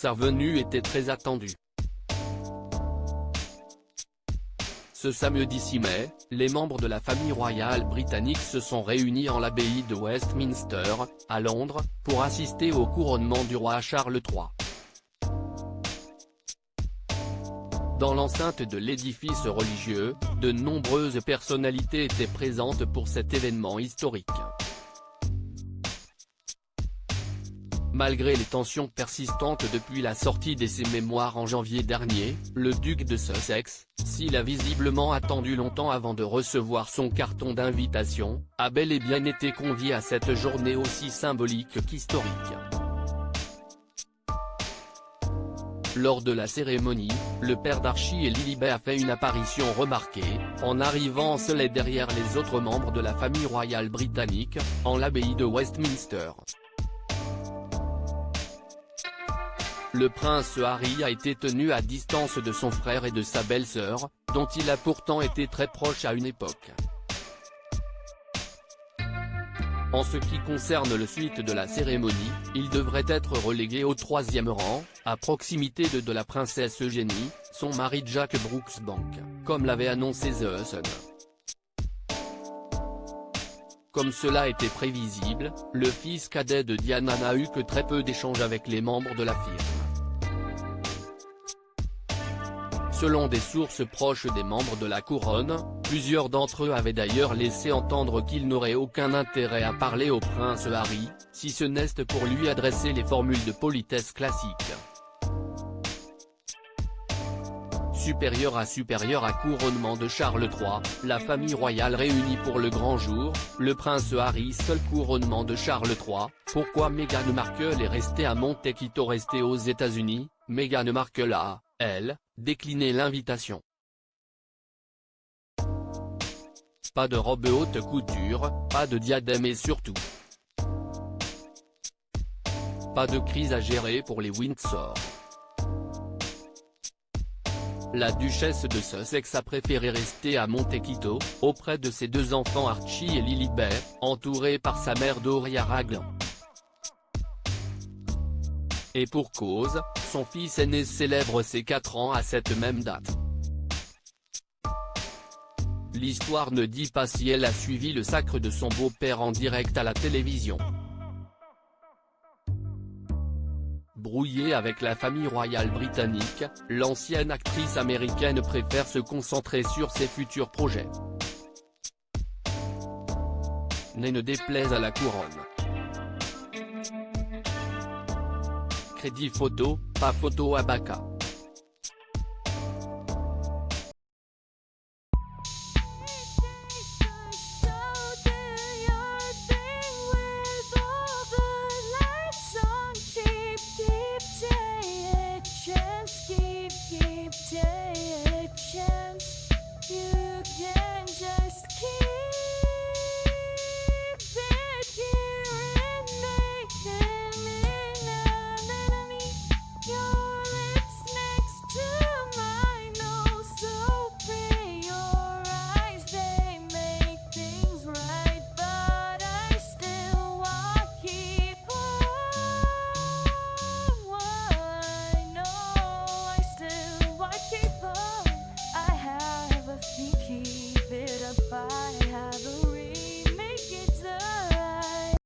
Sa venue était très attendue. Ce samedi 6 mai, les membres de la famille royale britannique se sont réunis en l'abbaye de Westminster, à Londres, pour assister au couronnement du roi Charles III. Dans l'enceinte de l'édifice religieux, de nombreuses personnalités étaient présentes pour cet événement historique. Malgré les tensions persistantes depuis la sortie de ses mémoires en janvier dernier, le duc de Sussex, s'il a visiblement attendu longtemps avant de recevoir son carton d'invitation, a bel et bien été convié à cette journée aussi symbolique qu'historique. Lors de la cérémonie, le père d'Archie et Lilibet a fait une apparition remarquée, en arrivant seul et derrière les autres membres de la famille royale britannique, en l'abbaye de Westminster. Le prince Harry a été tenu à distance de son frère et de sa belle-sœur, dont il a pourtant été très proche à une époque. En ce qui concerne le suite de la cérémonie, il devrait être relégué au 3e rang, à proximité de la princesse Eugénie, son mari Jack Brooksbank, comme l'avait annoncé The Sun. Comme cela était prévisible, le fils cadet de Diana n'a eu que très peu d'échanges avec les membres de la firme. Selon des sources proches des membres de la couronne, plusieurs d'entre eux avaient d'ailleurs laissé entendre qu'ils n'auraient aucun intérêt à parler au prince Harry, si ce n'est pour lui adresser les formules de politesse classiques. Supérieur à couronnement de Charles III, la famille royale réunie pour le grand jour, le prince Harry seul couronnement de Charles III, pourquoi Meghan Markle est restée à Montecito restée aux États-Unis, Meghan Markle a, elle, décliné l'invitation. Pas de robe haute couture, pas de diadème et surtout pas de crise à gérer pour les Windsor. La duchesse de Sussex a préféré rester à Montecito, auprès de ses deux enfants Archie et Lilibet, entourée par sa mère Doria Ragland. Et pour cause, son fils aîné célèbre ses 4 ans à cette même date. L'histoire ne dit pas si elle a suivi le sacre de son beau-père en direct à la télévision. Brouillée avec la famille royale britannique, l'ancienne actrice américaine préfère se concentrer sur ses futurs projets. Ne déplaise à la couronne. Crédit photo, pas photo à Baca.